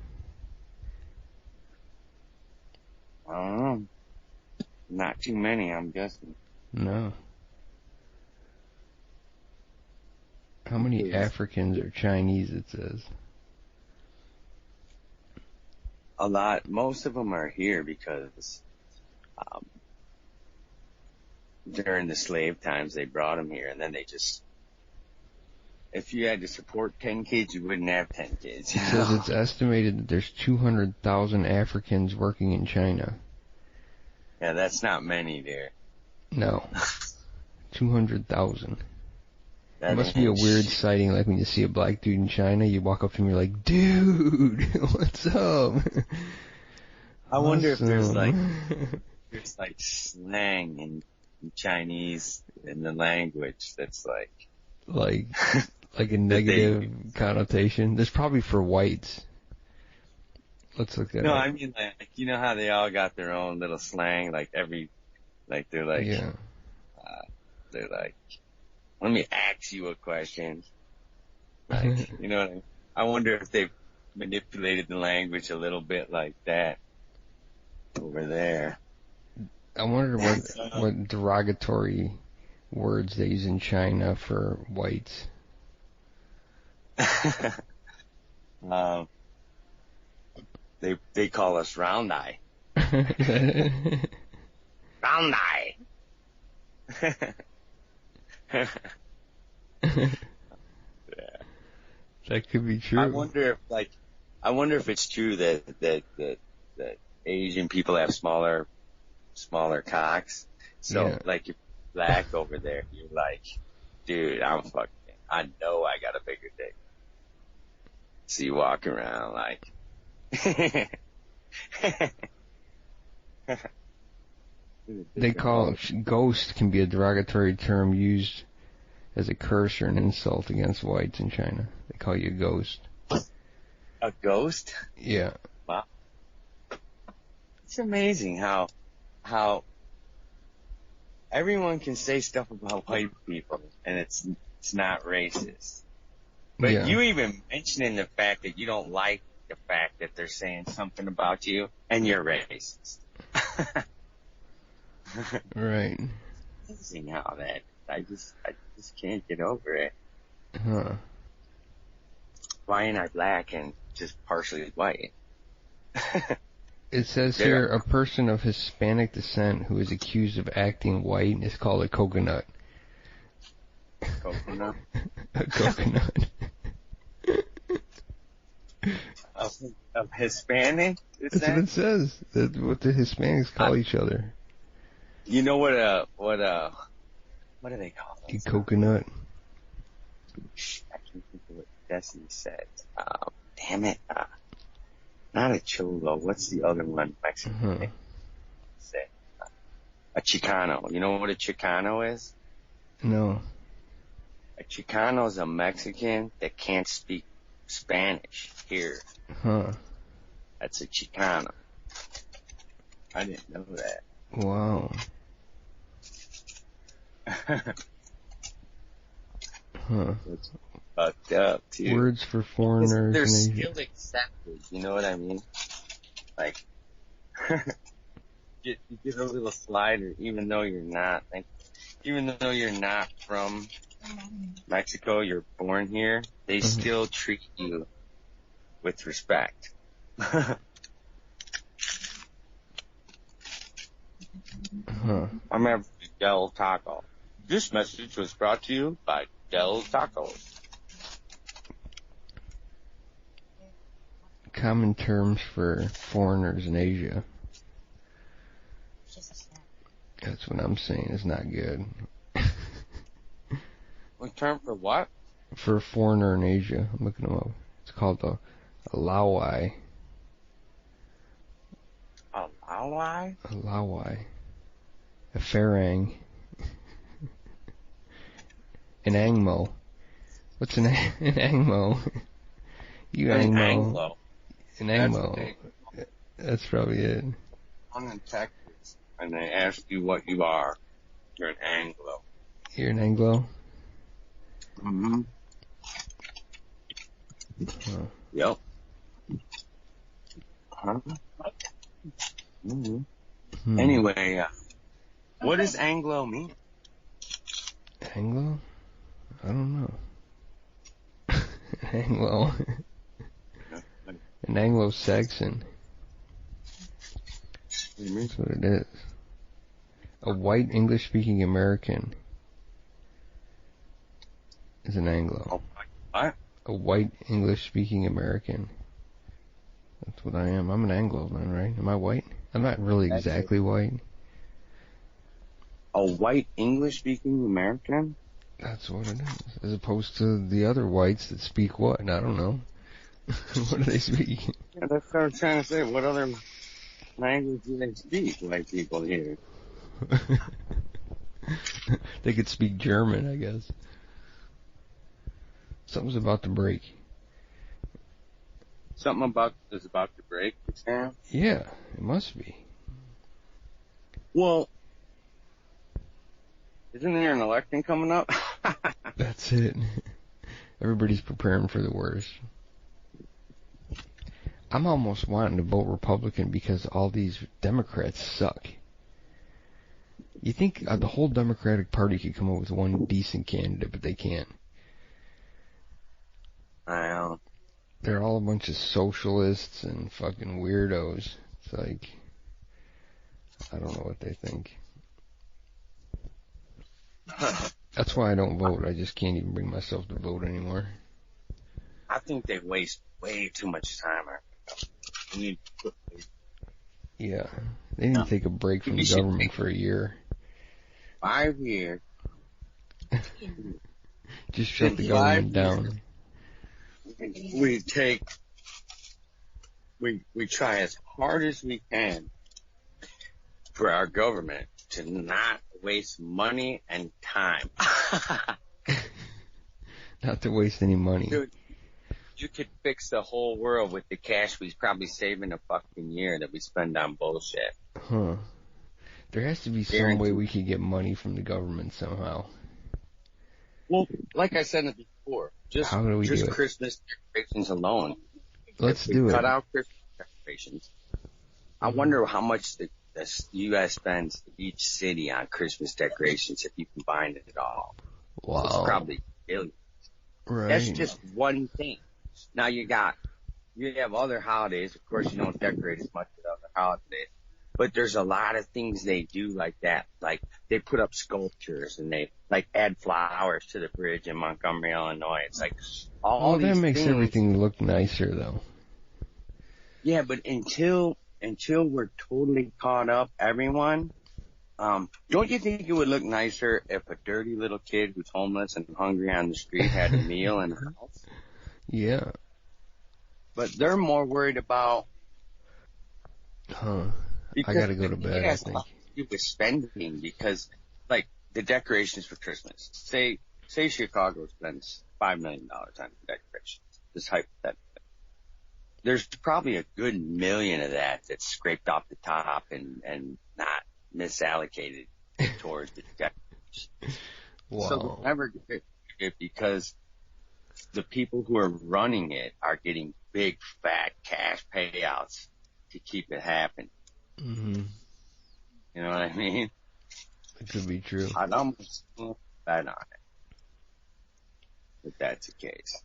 [SPEAKER 1] I don't know. Not too many, I'm guessing.
[SPEAKER 2] No. How many Africans are Chinese, it says?
[SPEAKER 1] A lot. Most of them are here because during the slave times they brought them here, and then they just. If you had to support 10 kids, you wouldn't have 10 kids.
[SPEAKER 2] It says it's estimated that there's 200,000 Africans working in China.
[SPEAKER 1] Yeah, that's not many there.
[SPEAKER 2] No. 200,000. It must be a weird sighting, like when you see a black dude in China, you walk up to him and you're like, dude, what's up?
[SPEAKER 1] I wonder if there's like slang in Chinese in the language that's like a negative connotation. There's probably for whites. Let's look at it. No, I mean like you know how they all got their own little slang, they're like they're like, let me ask you a question. Like, you know what I mean? I wonder if they've manipulated the language a little bit like that over there.
[SPEAKER 2] I wonder what derogatory words they use in China for whites.
[SPEAKER 1] They call us round eye. Round eye.
[SPEAKER 2] Yeah. That could be true.
[SPEAKER 1] I wonder if it's true that Asian people have smaller cocks. So
[SPEAKER 2] Yeah.
[SPEAKER 1] like if you're black over there, you're like, dude, I know I got a bigger dick. So you walk around like
[SPEAKER 2] They call ghost can be a derogatory term used as a curse or an insult against whites in China. They call you a ghost.
[SPEAKER 1] a ghost.
[SPEAKER 2] Yeah.
[SPEAKER 1] Wow. It's amazing how everyone can say stuff about white people and it's not racist. But
[SPEAKER 2] Yeah.
[SPEAKER 1] you even mentioning the fact that you don't like the fact that they're saying something about you and you're racist.
[SPEAKER 2] Right.
[SPEAKER 1] Amazing how that I just can't get over it.
[SPEAKER 2] Huh.
[SPEAKER 1] Why am I black and just partially white?
[SPEAKER 2] It says here a person of Hispanic descent who is accused of acting white is called a coconut.
[SPEAKER 1] Coconut?
[SPEAKER 2] A coconut.
[SPEAKER 1] Of Hispanic?
[SPEAKER 2] That's what it says. That's what the Hispanics call each other.
[SPEAKER 1] You know what do they call
[SPEAKER 2] A
[SPEAKER 1] them?
[SPEAKER 2] coconut.
[SPEAKER 1] I can't think of what Destiny said. Damn it. Not a cholo. What's the other one? Mexican. Say. A Chicano. You know what a Chicano is?
[SPEAKER 2] No.
[SPEAKER 1] A Chicano is a Mexican that can't speak Spanish here.
[SPEAKER 2] Huh.
[SPEAKER 1] That's a Chicano. I didn't know that.
[SPEAKER 2] Wow. Huh.
[SPEAKER 1] It's fucked up, too.
[SPEAKER 2] Words for foreigners.
[SPEAKER 1] They're
[SPEAKER 2] in Asia.
[SPEAKER 1] still accepted, you know what I mean? Like, you get a little slider, even though you're not from Mexico, you're born here, they still treat you with respect.
[SPEAKER 2] Huh.
[SPEAKER 1] I'm having Del Taco. This message was brought to you by Del Tacos.
[SPEAKER 2] Common terms for foreigners in Asia. That's what I'm saying. It's not good.
[SPEAKER 1] What term for what?
[SPEAKER 2] For a foreigner in Asia. I'm looking them up. It's called a Lawai.
[SPEAKER 1] A Lawai?
[SPEAKER 2] A Lawai. A Farang. An Angmo. What's an Angmo? You Angmo.
[SPEAKER 1] Anglo.
[SPEAKER 2] An Angmo. That's probably it.
[SPEAKER 1] I'm in Texas, and they ask you what you are. You're an Anglo.
[SPEAKER 2] You're an Anglo?
[SPEAKER 1] Mm-hmm.
[SPEAKER 2] Huh.
[SPEAKER 1] Yep. Huh? Mm-hmm. Anyway, what does Anglo mean?
[SPEAKER 2] Anglo? I don't know. Anglo. An Anglo-Saxon. That's what it is. A white English-speaking American is an Anglo.
[SPEAKER 1] What?
[SPEAKER 2] A white English-speaking American. That's what I am. I'm an Anglo then, right? Am I white? I'm not really exactly white.
[SPEAKER 1] A white English-speaking American?
[SPEAKER 2] That's what it is. As opposed to the other whites that speak what? I don't know. What do they speak?
[SPEAKER 1] Yeah, that's what I'm trying to say. What other language do they speak, white people here?
[SPEAKER 2] They could speak German, I guess. Something's about to break.
[SPEAKER 1] Something is about to break, Sam?
[SPEAKER 2] Yeah, it must be.
[SPEAKER 1] Well, isn't there an election coming up?
[SPEAKER 2] That's it. Everybody's preparing for the worst. I'm almost wanting to vote Republican because all these Democrats suck. You think the whole Democratic Party could come up with one decent candidate, but they can't.
[SPEAKER 1] I know.
[SPEAKER 2] They're all a bunch of socialists and fucking weirdos. It's like, I don't know what they think. That's why I don't vote. I just can't even bring myself to vote anymore.
[SPEAKER 1] I think they waste way too much time.
[SPEAKER 2] Yeah. They need to take a break from the government for a year.
[SPEAKER 1] 5 years.
[SPEAKER 2] Just shut the government down.
[SPEAKER 1] We try as hard as we can for our government to not waste money and time.
[SPEAKER 2] Not to waste any money.
[SPEAKER 1] Dude, you could fix the whole world with the cash we probably save in a fucking year that we spend on bullshit.
[SPEAKER 2] Huh. There has to be some way we could get money from the government somehow.
[SPEAKER 1] Well, like I said before,
[SPEAKER 2] how do we do it?
[SPEAKER 1] Christmas decorations alone.
[SPEAKER 2] Let's do it.
[SPEAKER 1] Cut out Christmas decorations. I wonder how much the U.S. spends each city on Christmas decorations if you combine it all.
[SPEAKER 2] Wow.
[SPEAKER 1] It's probably billions.
[SPEAKER 2] Right.
[SPEAKER 1] That's just one thing. Now you have other holidays. Of course, you don't decorate as much as other holidays. But there's a lot of things they do like that. Like, they put up sculptures and they, like, add flowers to the bridge in Montgomery, Illinois. It's like, all these
[SPEAKER 2] that makes
[SPEAKER 1] things,
[SPEAKER 2] everything look nicer, though.
[SPEAKER 1] Yeah, but until we're totally caught up, everyone, don't you think it would look nicer if a dirty little kid who's homeless and hungry on the street had a meal in her house?
[SPEAKER 2] Yeah.
[SPEAKER 1] But they're more worried about...
[SPEAKER 2] Huh. I gotta go to bed, I think.
[SPEAKER 1] It was spending because, like, the decorations for Christmas. Say Chicago spends $5 million on decorations. Just hypothetically. There's probably a good $1 million of that that's scraped off the top and not misallocated towards the decorations.
[SPEAKER 2] Wow.
[SPEAKER 1] So we'll never get it because the people who are running it are getting big, fat cash payouts to keep it happening.
[SPEAKER 2] Mm-hmm.
[SPEAKER 1] You know what I mean?
[SPEAKER 2] It could be true.
[SPEAKER 1] I'd almost bet on it if that's the case.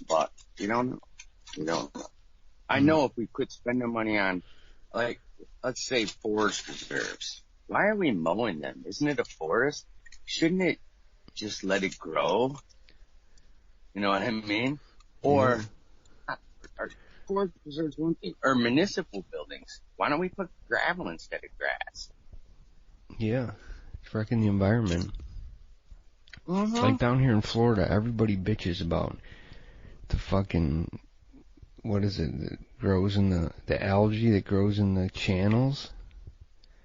[SPEAKER 1] But you don't know. You don't know. I know if we quit spending money on, like, let's say forest reserves. Why are we mowing them? Isn't it a forest? Shouldn't it just let it grow? You know what I mean? Or forest reserves one thing. Or municipal buildings. Why don't we put gravel instead of grass?
[SPEAKER 2] Yeah. It's wrecking the environment.
[SPEAKER 1] Mm-hmm.
[SPEAKER 2] Like down here in Florida, everybody bitches about the fucking, what is it, that grows in the algae that grows in the channels.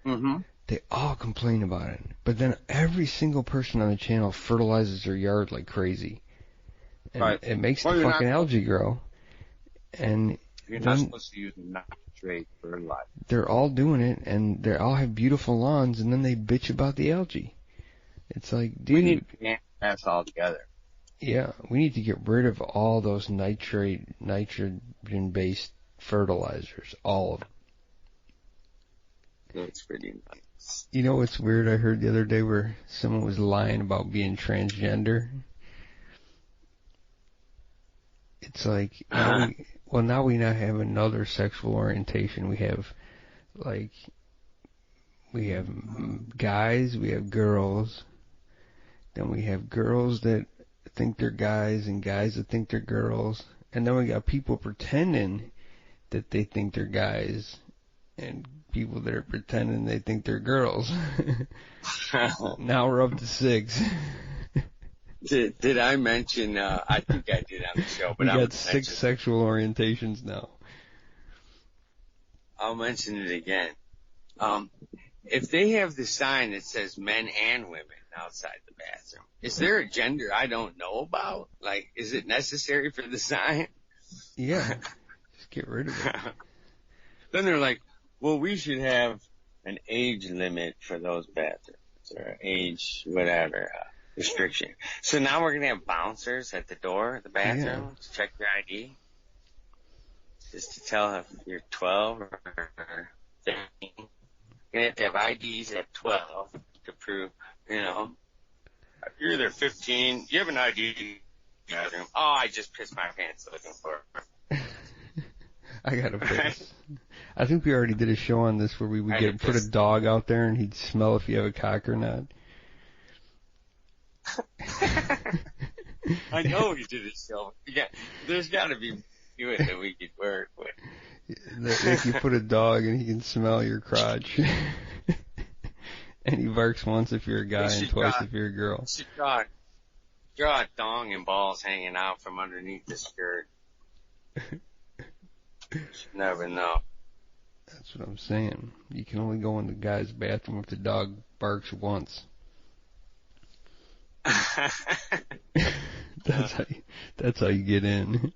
[SPEAKER 1] Mm-hmm.
[SPEAKER 2] They all complain about it. But then every single person on the channel fertilizes their yard like crazy. And
[SPEAKER 1] right.
[SPEAKER 2] It makes the fucking algae grow. And
[SPEAKER 1] you're not supposed to use nitrate fertilizer.
[SPEAKER 2] They're all doing it, and they all have beautiful lawns, and then they bitch about the algae. It's like, dude.
[SPEAKER 1] We need to ban that altogether.
[SPEAKER 2] Yeah, we need to get rid of all those nitrogen-based fertilizers, all of them.
[SPEAKER 1] That's pretty nice.
[SPEAKER 2] You know what's weird? I heard the other day where someone was lying about being transgender. It's like now we now have another sexual orientation. We have guys, we have girls, then we have girls that think they're guys and guys that think they're girls, and then we got people pretending that they think they're guys and people that are pretending they think they're girls. Now we're up to 6.
[SPEAKER 1] Did I mention, I think I did on the show, but
[SPEAKER 2] we got 6 sexual orientations now.
[SPEAKER 1] I'll mention it again. If they have the sign that says men and women outside the bathroom, is there a gender I don't know about? Like, is it necessary for the sign?
[SPEAKER 2] Yeah. Just get rid of it.
[SPEAKER 1] Then they're like, well, we should have an age limit for those bathrooms or age, whatever, restriction. So now we're going to have bouncers at the door of the bathroom to check your ID? Just to tell if you're 12 or 13. You're going to have IDs at 12 to prove, you're either 15, you have an ID bathroom. Oh, I just pissed my pants looking for it.
[SPEAKER 2] I got to piss. I think we already did a show on this where we would put a dog out there and he'd smell if you have a cock or not.
[SPEAKER 1] I know we did a show. Yeah, there's got to be it that we could work with.
[SPEAKER 2] If you put a dog and he can smell your crotch. And he barks once if you're a guy and twice if you're a girl.
[SPEAKER 1] Draw a dong and balls hanging out from underneath the skirt. You never know.
[SPEAKER 2] That's what I'm saying. You can only go in the guy's bathroom if the dog barks once. That's how you get in.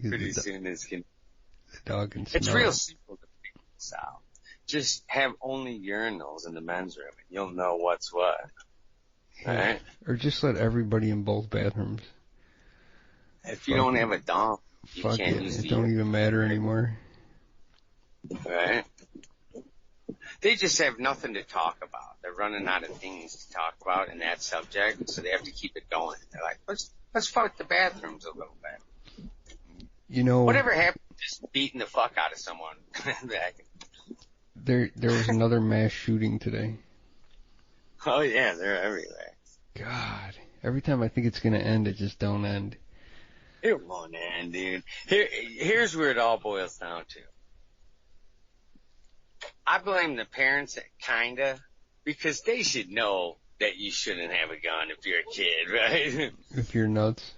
[SPEAKER 1] Pretty soon it's going
[SPEAKER 2] the dog can smell.
[SPEAKER 1] It's real simple to figure this out. Just have only urinals in the men's room and you'll know what's what.
[SPEAKER 2] Yeah.
[SPEAKER 1] Right?
[SPEAKER 2] Or just let everybody in both bathrooms.
[SPEAKER 1] If you don't have a dom, you
[SPEAKER 2] fuck
[SPEAKER 1] can't
[SPEAKER 2] it.
[SPEAKER 1] use
[SPEAKER 2] It
[SPEAKER 1] the
[SPEAKER 2] don't even matter anymore.
[SPEAKER 1] Right? They just have nothing to talk about. They're running out of things to talk about in that subject, so they have to keep it going. They're like, let's fuck the bathrooms a little bit. Whatever happened to just beating the fuck out of someone?
[SPEAKER 2] There was another mass shooting today.
[SPEAKER 1] Oh yeah, they're everywhere.
[SPEAKER 2] God, every time I think it's gonna end, it just don't end.
[SPEAKER 1] It won't end, dude. Here's where it all boils down to. I blame the parents, kinda, because they should know that you shouldn't have a gun if you're a kid, right?
[SPEAKER 2] If you're nuts.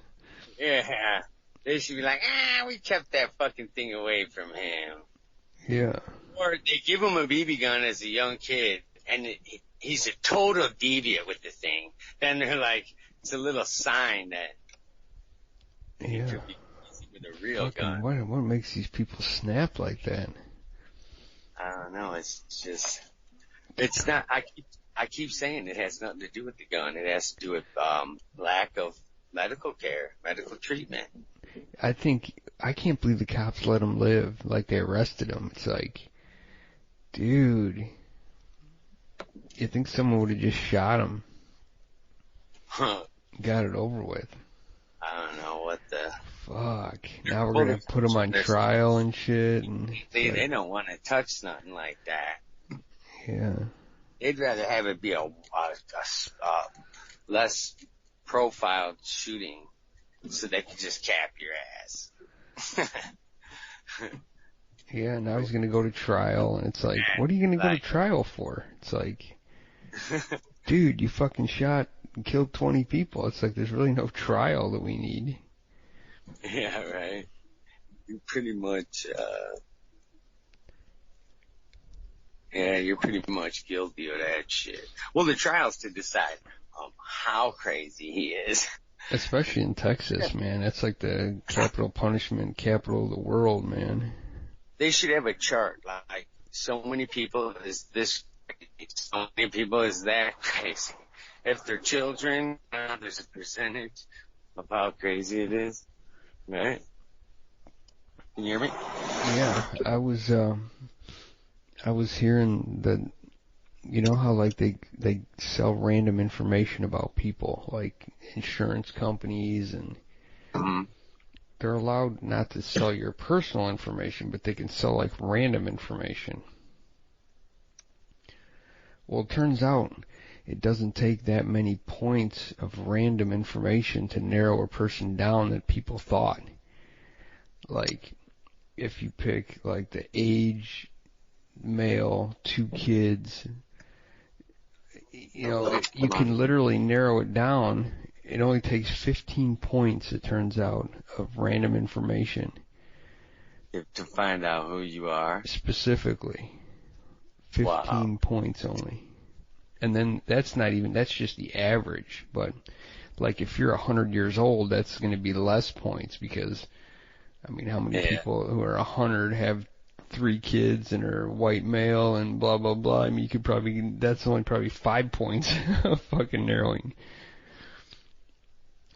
[SPEAKER 1] Yeah. They should be like, we kept that fucking thing away from him.
[SPEAKER 2] Yeah.
[SPEAKER 1] Or they give him a BB gun as a young kid, and he's a total deviant with the thing. Then they're like, it's a little sign that he could be easy with a real gun.
[SPEAKER 2] What makes these people snap like that?
[SPEAKER 1] I don't know. It's just, it's not. I keep saying it has nothing to do with the gun. It has to do with lack of medical care, medical treatment.
[SPEAKER 2] I can't believe the cops let him live. Like they arrested him. It's like, dude, you think someone would have just shot him? Got it over with.
[SPEAKER 1] I don't know what the
[SPEAKER 2] fuck. Now we're gonna put him on trial and shit. And
[SPEAKER 1] they don't want to touch nothing like that.
[SPEAKER 2] Yeah.
[SPEAKER 1] They'd rather have it be a less profiled shooting, so they could just cap your ass.
[SPEAKER 2] Yeah. Now he's gonna go to trial, and it's like, what are you gonna go to trial for? It's like, dude, you fucking shot and killed 20 people. It's like there's really no trial that we need.
[SPEAKER 1] Yeah, right. You pretty much, you're pretty much guilty of that shit. Well, the trial's to decide how crazy he is.
[SPEAKER 2] Especially in Texas, man. That's like the capital punishment, capital of the world, man.
[SPEAKER 1] They should have a chart, like so many people is this crazy, so many people is that crazy. If they're children, there's a percentage of how crazy it is. Right? Can you hear me?
[SPEAKER 2] Yeah, I was hearing that you know how like they sell random information about people, like insurance companies, and they're allowed not to sell your personal information, but they can sell like random information. Well, it turns out it doesn't take that many points of random information to narrow a person down that people thought. Like, if you pick like the age, male, 2 kids, you know, you can literally narrow it down. It only takes 15 points, it turns out, of random information.
[SPEAKER 1] To find out who you are?
[SPEAKER 2] Specifically. 15 points only. And then that's just the average. But, like, if you're 100 years old, that's going to be less points because, I mean, how many people who are 100 have 3 kids and are white male and blah, blah, blah. I mean, that's only probably 5 points of fucking narrowing.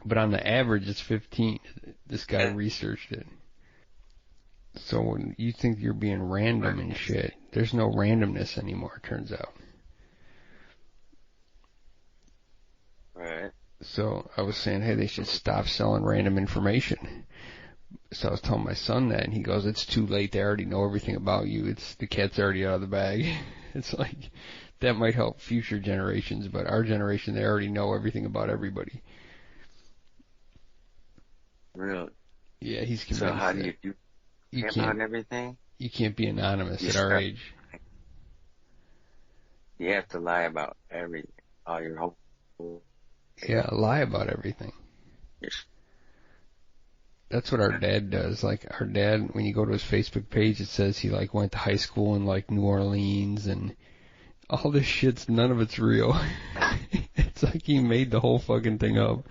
[SPEAKER 2] But on the average, it's 15. This guy researched it. So when you think you're being random and shit, there's no randomness anymore, it turns out.
[SPEAKER 1] Right.
[SPEAKER 2] So I was saying, hey, they should stop selling random information. So I was telling my son that, and he goes, it's too late. They already know everything about you. The cat's already out of the bag. It's like, that might help future generations, but our generation, they already know everything about everybody.
[SPEAKER 1] Really?
[SPEAKER 2] Yeah, he's convinced.
[SPEAKER 1] So how do you can't everything?
[SPEAKER 2] You can't be anonymous at our age.
[SPEAKER 1] You have to lie about all your whole.
[SPEAKER 2] Yeah, lie about everything.
[SPEAKER 1] Yes.
[SPEAKER 2] That's what our dad does. Like, our dad, when you go to his Facebook page, it says he, like, went to high school in, like, New Orleans, and all this shit's, none of it's real. It's like he made the whole fucking thing up.